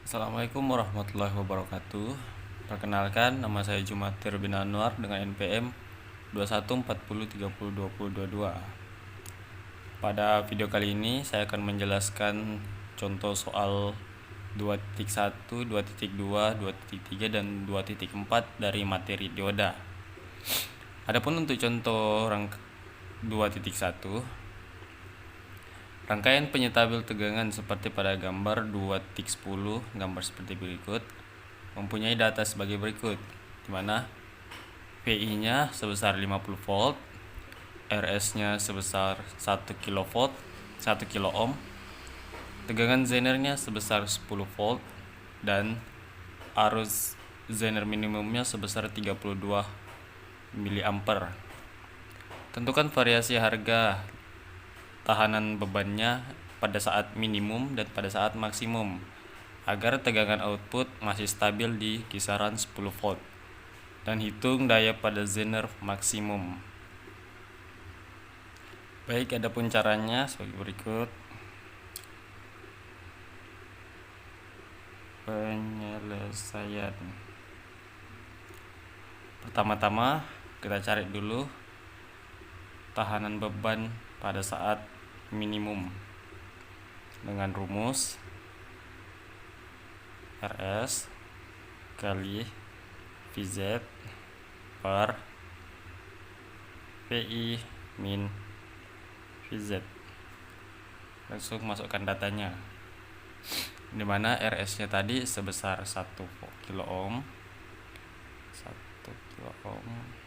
Assalamualaikum warahmatullahi wabarakatuh. Perkenalkan, nama saya Jumatir bin Anwar dengan NPM 2140302022. Pada video kali ini saya akan menjelaskan contoh soal 2.1, 2.2, 2.3 dan 2.4 dari materi dioda. Adapun untuk contoh 2.1, rangkaian penyetabil tegangan seperti pada gambar 2.10, gambar seperti berikut, mempunyai data sebagai berikut, di mana VI-nya sebesar 50 volt, RS-nya sebesar 1 kV, 1 kilo ohm, tegangan Zener-nya sebesar 10 volt, dan arus Zener minimumnya sebesar 32 mA. Tentukan variasi harga tahanan bebannya pada saat minimum dan pada saat maksimum agar tegangan output masih stabil di kisaran 10 volt, dan hitung daya pada Zener maksimum. Baik, adapun caranya sebagai berikut. Penyelesaian. Pertama-tama kita cari dulu tahanan beban pada saat minimum dengan rumus RS kali VZ per VI min VZ. Langsung masukkan datanya, dimana RS-nya tadi sebesar 1 kilo ohm, 1 kilo ohm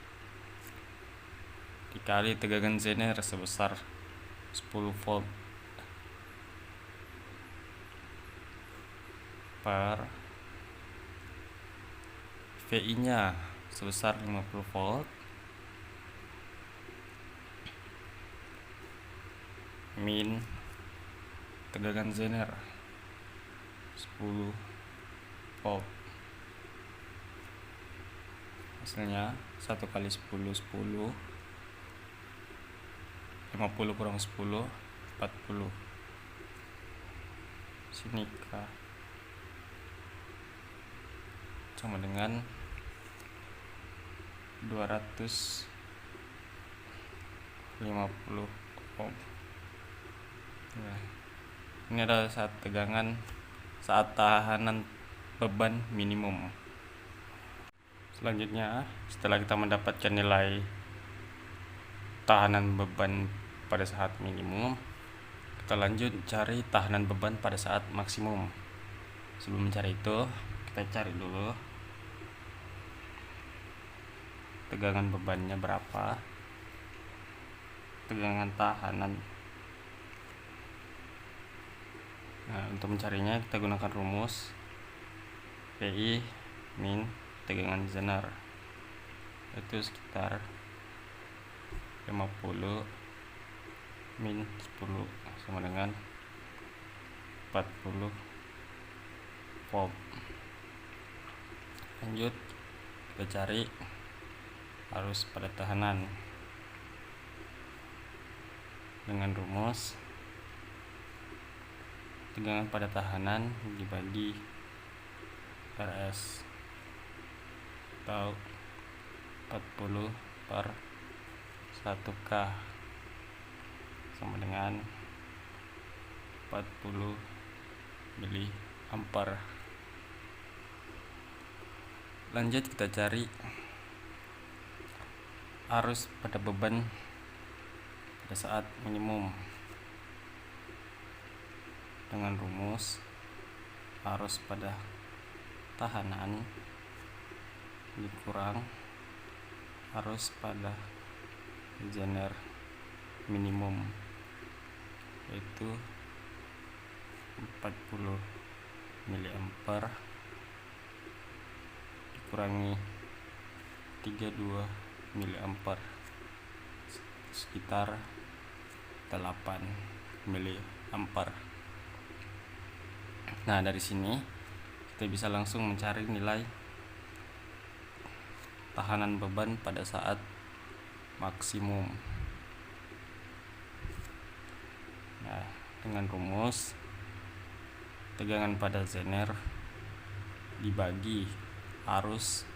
dikali tegangan Zener sebesar 10 volt per VI-nya sebesar 50 volt min tegangan Zener 10 volt. Hasilnya 1 kali 10 10, 50 kurang 10 40. Sini K sama dengan 250 ohm. Nah, ini adalah saat tahanan beban minimum. Selanjutnya, setelah kita mendapatkan nilai tahanan beban pada saat minimum, kita lanjut cari tahanan beban pada saat maksimum. Sebelum mencari itu, kita cari dulu tegangan bebannya berapa, tegangan tahanan. Nah, untuk mencarinya kita gunakan rumus VI min tegangan Zener, itu sekitar 50 min 10 sama dengan 40 volt. Lanjut kita cari arus pada tahanan dengan rumus tegangan pada tahanan dibagi RS atau 40 per 1K sama dengan 40 mA. Lanjut kita cari arus pada beban pada saat minimum dengan rumus arus pada tahanan dikurang arus pada Zener minimum, yaitu 40 mA dikurangi 32 mA, sekitar 8 mA. Nah, dari sini kita bisa langsung mencari nilai tahanan beban pada saat maksimum. Nah, dengan rumus tegangan pada Zener dibagi arus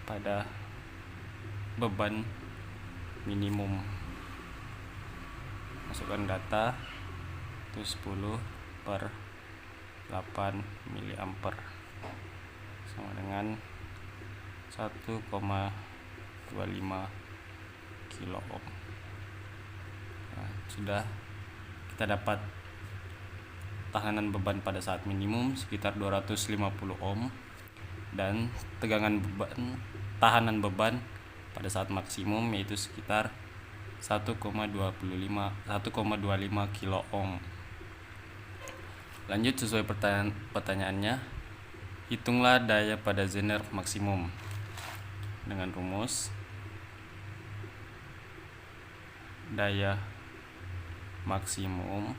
pada beban minimum. Masukkan data itu 10 per 8 mA sama dengan 1,25 kilo ohm. Nah, sudah kita dapat tahanan beban pada saat minimum sekitar 250 ohm dan tahanan beban pada saat maksimum yaitu sekitar 1,25 kilo ohm. Lanjut sesuai pertanyaannya, hitunglah daya pada Zener maksimum dengan rumus daya maksimum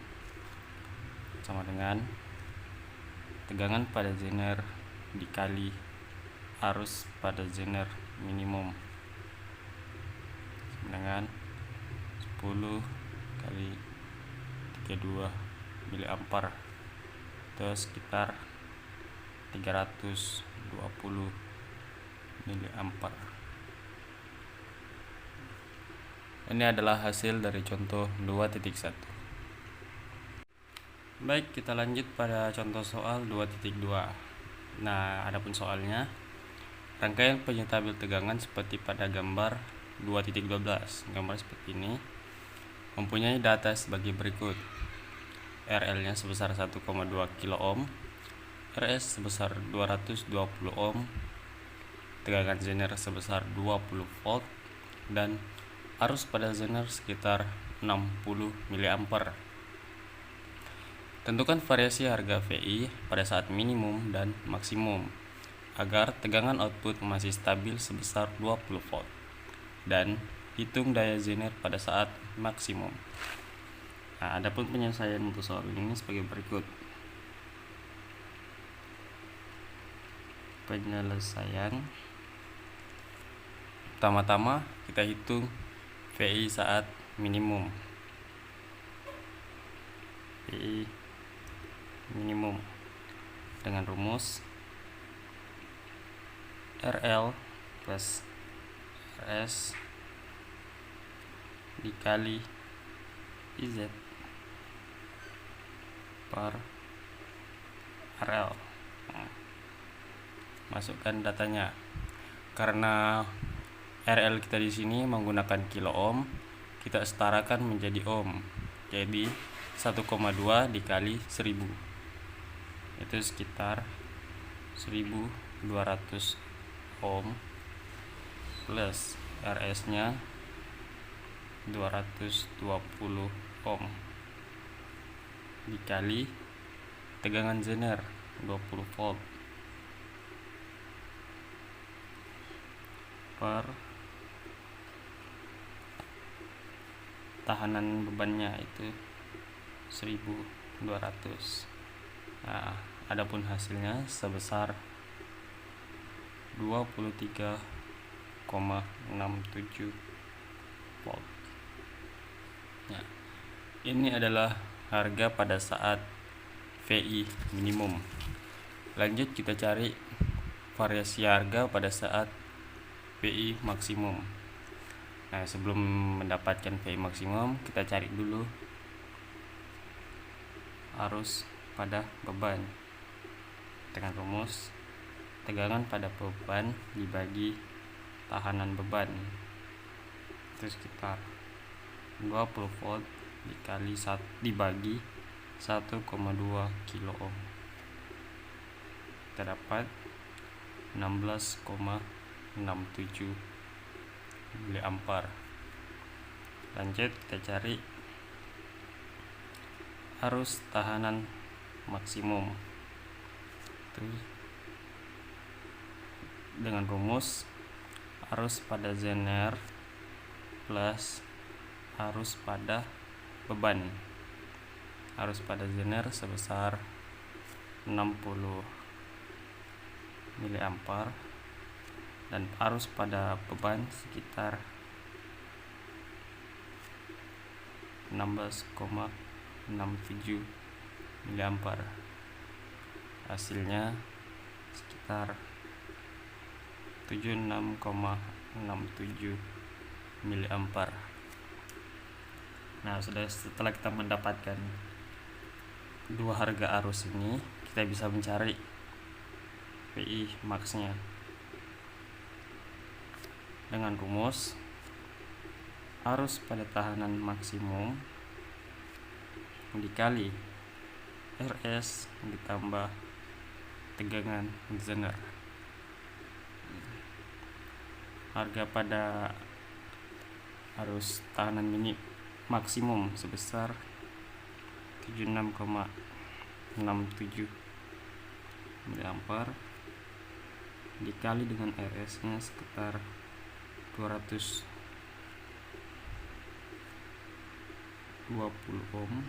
sama dengan tegangan pada Zener dikali arus pada Zener minimum sama dengan 10 kali 32 mA itu sekitar 320 mA. Ini adalah hasil dari contoh 2.1. Baik, kita lanjut pada contoh soal 2.2. Nah, adapun soalnya, rangkaian penyetabel tegangan seperti pada gambar 2.12. Gambar seperti ini mempunyai data sebagai berikut. RL-nya sebesar 1,2 kilo ohm, RS sebesar 220 ohm, tegangan Zener sebesar 20 volt, dan arus pada Zener sekitar 60 mA. Tentukan variasi harga VI pada saat minimum dan maksimum agar tegangan output masih stabil sebesar 20 volt, dan hitung daya Zener pada saat maksimum. Nah, adapun penyelesaian untuk soal ini sebagai berikut. Penyelesaian, pertama-tama kita hitung VI saat minimum. VI minimum dengan rumus RL plus RS dikali IZ per RL. Nah, masukkan datanya. Karena RL kita di sini menggunakan kilo ohm, kita setarakan menjadi ohm. Jadi 1,2 dikali 1000 itu sekitar 1200 ohm plus RS-nya 220 ohm dikali tegangan Zener 20 volt per tahanan bebannya itu 1200. Nah, adapun hasilnya sebesar 23,67 volt. Nah, ini adalah harga pada saat VI minimum. Lanjut kita cari variasi harga pada saat VI maksimum. Nah, sebelum mendapatkan VI maksimum, kita cari dulu arus pada beban dengan rumus tegangan pada beban dibagi tahanan beban itu sekitar 20 volt dibagi 1,2 kilo ohm. Kita dapat 16,67 mA. Lanjut kita cari arus tahanan maksimum itu dengan rumus arus pada Zener plus arus pada beban. Arus pada Zener sebesar 60 mA dan arus pada beban sekitar 16,67 mA. Hasilnya sekitar sekitar 76,67 mA. Nah, setelah kita mendapatkan dua harga arus ini, kita bisa mencari VI max-nya dengan rumus arus pada tahanan maksimum dikali RS ditambah tegangan Zener. Harga pada arus tahanan maksimum sebesar 76,67 mA dikali dengan RS nya sekitar 220 ohm.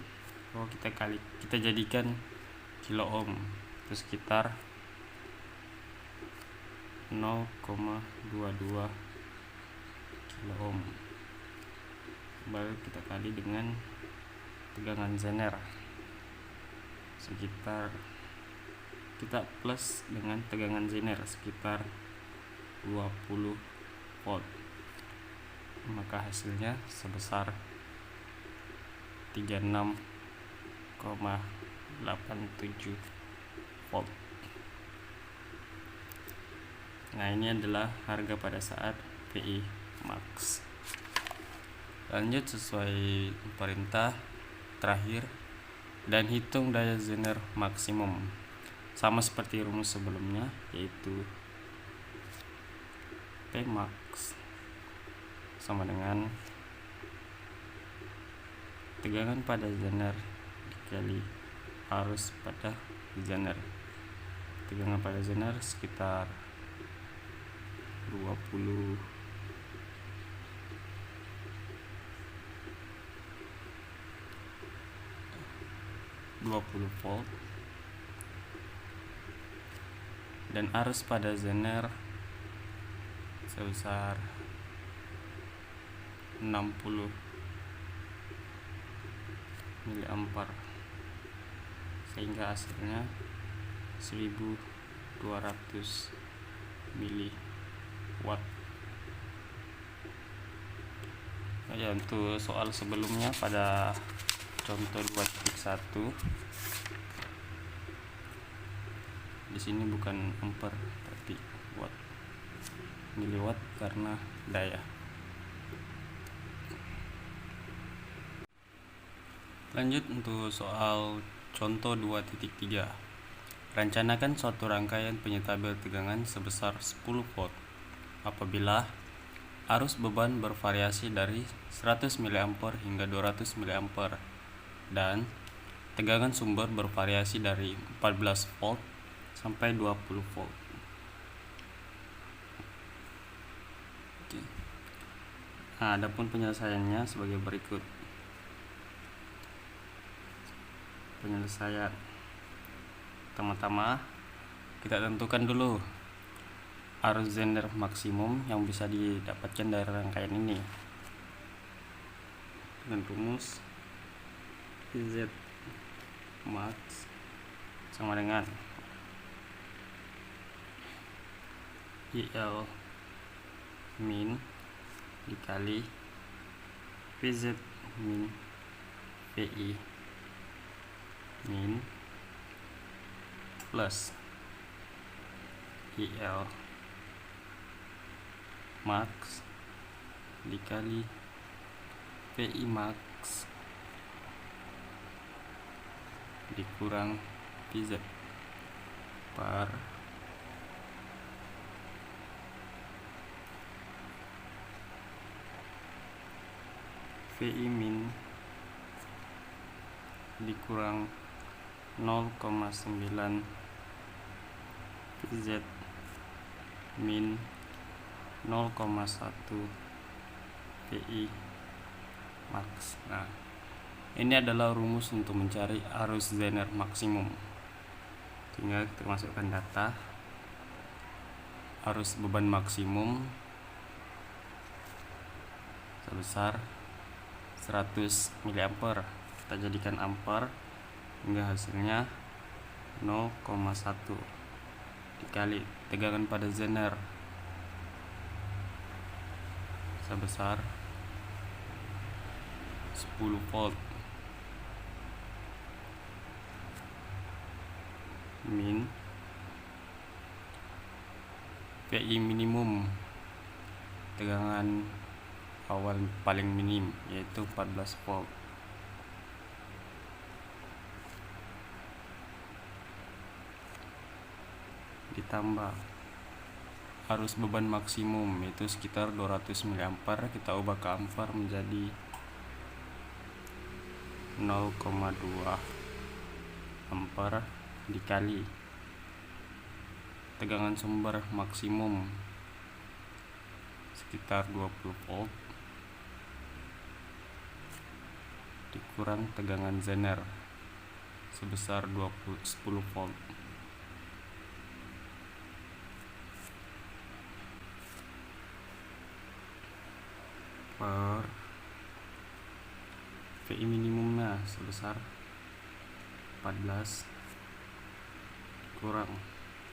Kita jadikan kilo ohm, itu sekitar 0,22 kilo ohm. Baru kita kali dengan tegangan Zener sekitar, kita plus dengan tegangan Zener sekitar 20 volt, maka hasilnya sebesar 36,87 volt. Nah, ini adalah harga pada saat VI max. Lanjut sesuai perintah terakhir dan hitung daya Zener maksimum. Sama seperti rumus sebelumnya, yaitu P max sama dengan tegangan pada Zener dikali arus pada Zener. Tegangan pada Zener sekitar 20 volt dan arus pada Zener sebesar 60 mA, sehingga hasilnya 1200 mW. Ya, untuk soal sebelumnya pada contoh 2.1 di sini bukan ampere tapi watt, miliwatt karena daya. Lanjut untuk soal contoh 2.3. Rencanakan suatu rangkaian penyetabel tegangan sebesar 10 volt apabila arus beban bervariasi dari 100 mA hingga 200 mA dan tegangan sumber bervariasi dari 14 volt sampai 20 volt. Nah, adapun penyelesaiannya sebagai berikut. Penyelesaian, pertama-tama kita tentukan dulu arus Zener maksimum yang bisa didapatkan dari rangkaian ini dengan rumus Z max sama dengan IL min dikali VZ min VI min plus IL max dikali VI max dikurang VZ per VI min dikurang 0,9 VZ min 0,1 VI max. Nah, ini adalah rumus untuk mencari arus Zener maksimum. Tinggal kita masukkan data arus beban maksimum sebesar 100 mA. Kita jadikan ampere hingga hasilnya 0,1 dikali tegangan pada zener sebesar 10 volt min PI minimum tegangan awal paling minim yaitu 14 volt ditambah arus beban maksimum itu sekitar 200 mA, kita ubah ke ampere menjadi 0,2 ampere dikali tegangan sumber maksimum sekitar 20 volt dikurang tegangan zener sebesar 10 volt. Per VI minimumnya sebesar 14 kurang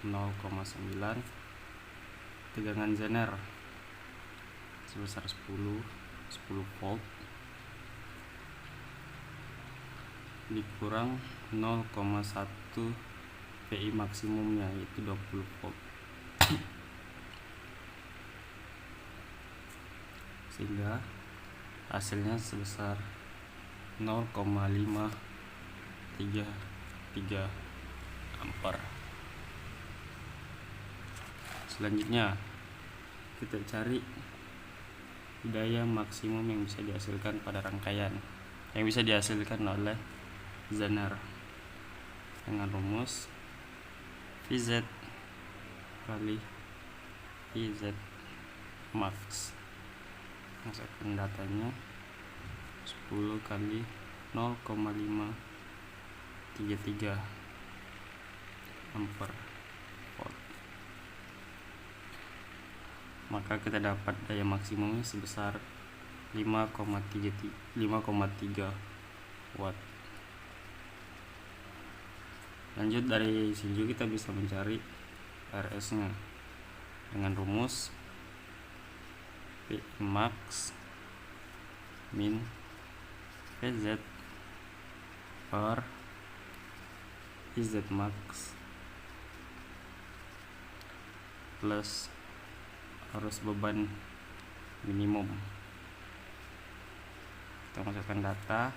0,9 tegangan zener sebesar 10 volt dikurang 0,1 VI maksimumnya yaitu 20 volt sehingga hasilnya sebesar 0,533 ampere. Selanjutnya kita cari daya maksimum yang bisa dihasilkan pada rangkaian yang bisa dihasilkan oleh zener dengan rumus Vz kali Vz max. Masukkan datanya 10 kali 0,533 ampere volt. Maka kita dapat daya maksimumnya sebesar 5,3 watt. Lanjut dari sini kita bisa mencari RS nya dengan rumus P max min PZ per IZ max plus arus beban minimum. Kita masukkan data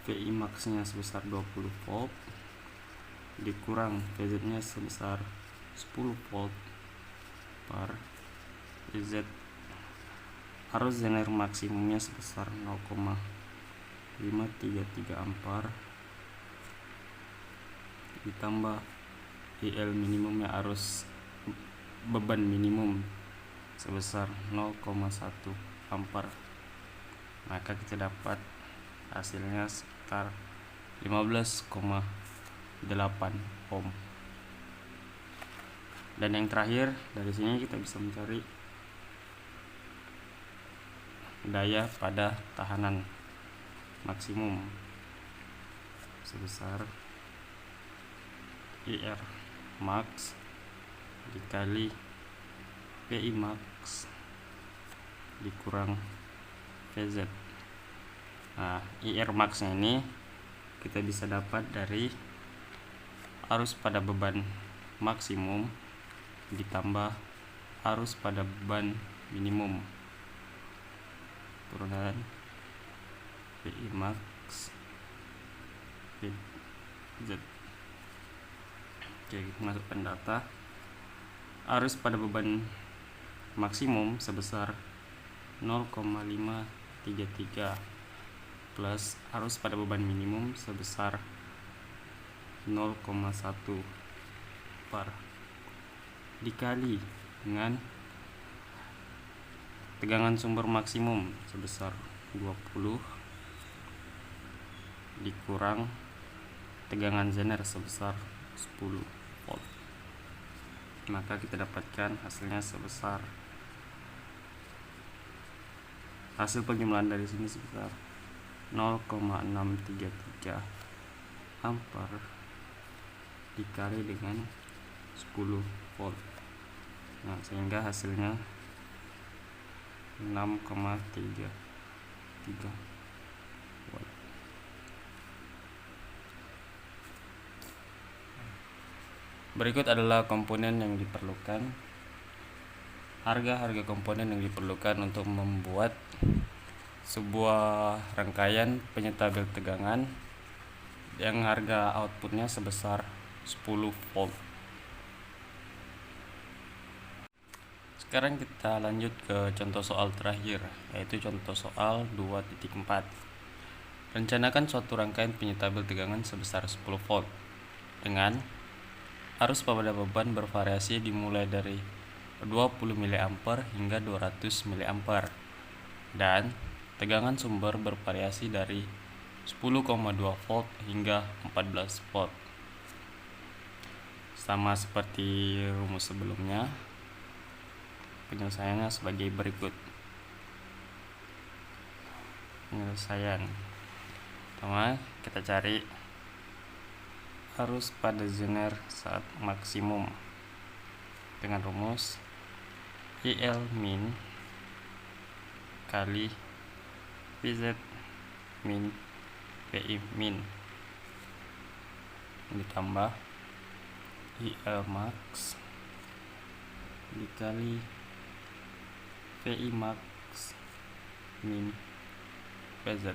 VI max nya sebesar 20 volt dikurang PZ nya sebesar 10 volt per IZ arus zener maksimumnya sebesar 0,533 ampere ditambah IL minimumnya arus beban minimum sebesar 0,1 ampere, maka kita dapat hasilnya sekitar 15,8 ohm. Dan yang terakhir dari sini kita bisa mencari daya pada tahanan maksimum sebesar IR max dikali PI max dikurang PZ. Nah, IR max nya ini kita bisa dapat dari arus pada beban maksimum ditambah arus pada beban minimum turunan PI max PZ. Oke, masukkan data arus pada beban maksimum sebesar 0,533 plus arus pada beban minimum sebesar 0,1 par dikali dengan tegangan sumber maksimum sebesar 20 dikurang tegangan zener sebesar 10 volt, maka kita dapatkan hasilnya sebesar hasil penjumlahan dari sini sebesar 0,633 ampere dikali dengan 10 volt. Nah, sehingga hasilnya 6,33 volt. Berikut adalah komponen yang diperlukan. Harga komponen yang diperlukan untuk membuat sebuah rangkaian penyetabil tegangan yang harga outputnya sebesar 10 volt. Sekarang kita lanjut ke contoh soal terakhir, yaitu contoh soal 2.4. Rencanakan suatu rangkaian penyetabil tegangan sebesar 10 volt dengan arus pada beban bervariasi dimulai dari 20 mA hingga 200 mA dan tegangan sumber bervariasi dari 10,2 volt hingga 14 volt. Sama seperti rumus sebelumnya, penyelesaiannya sebagai berikut. Penyelesaian pertama, kita cari arus pada zener saat maksimum dengan rumus IL min kali VZ min PI min ditambah IL max dikali VI max min PZ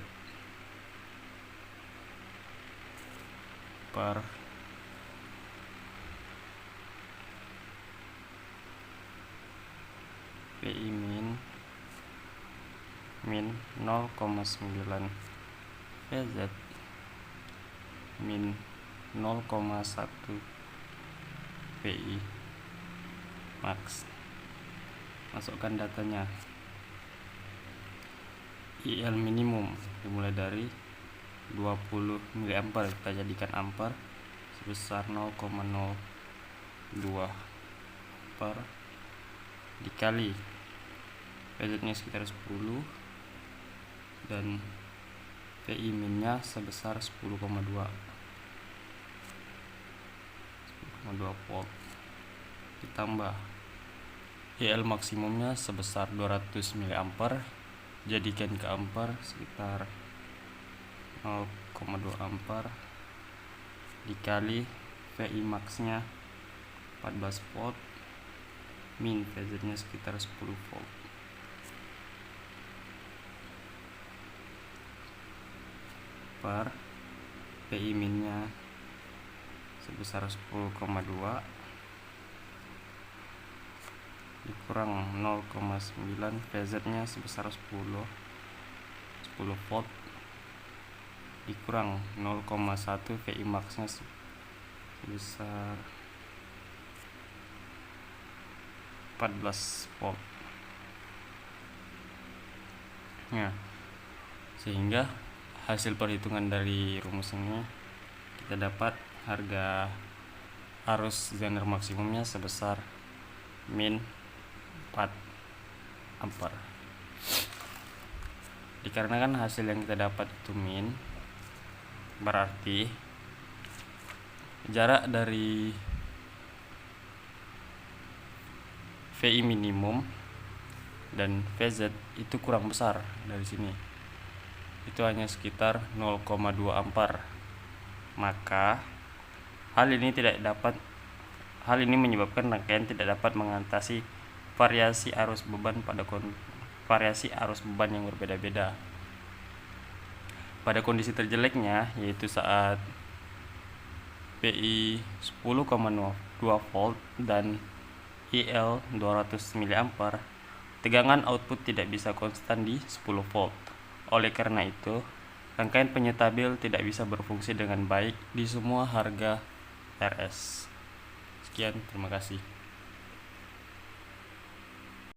per PI min 0,9 PZ min 0,1 PI max. Masukkan datanya. IL minimum dimulai dari 20 mA, kita jadikan ampere, sebesar 0,02 per dikali PZ nya sekitar 10 dan PI min nya sebesar 10,2 volt ditambah IL maksimumnya sebesar 200 mA, jadikan ke ampere, sekitar 0,2 ampere dikali VI max nya 14 volt min PZ nya sekitar 10 volt per PI min nya sebesar 10,2 dikurang 0,9 PZ nya sebesar 10 volt dikurang 0,1 VI max nya sebesar 14 volt. Ya, sehingga hasil perhitungan dari rumus ini kita dapat harga arus zener maksimumnya sebesar min 4 ampere. Dikarenakan hasil yang kita dapat itu min, berarti jarak dari VI minimum dan VZ itu kurang besar dari sini. Itu hanya sekitar 0,2 ampere. Maka hal ini menyebabkan rangkaian tidak dapat mengatasi variasi arus beban yang berbeda-beda. Pada kondisi terjeleknya, yaitu saat PI 10,2 volt dan IL 200 mA, tegangan output tidak bisa konstan di 10 volt. Oleh karena itu, rangkaian penyetabil tidak bisa berfungsi dengan baik di semua harga RS. Sekian, terima kasih.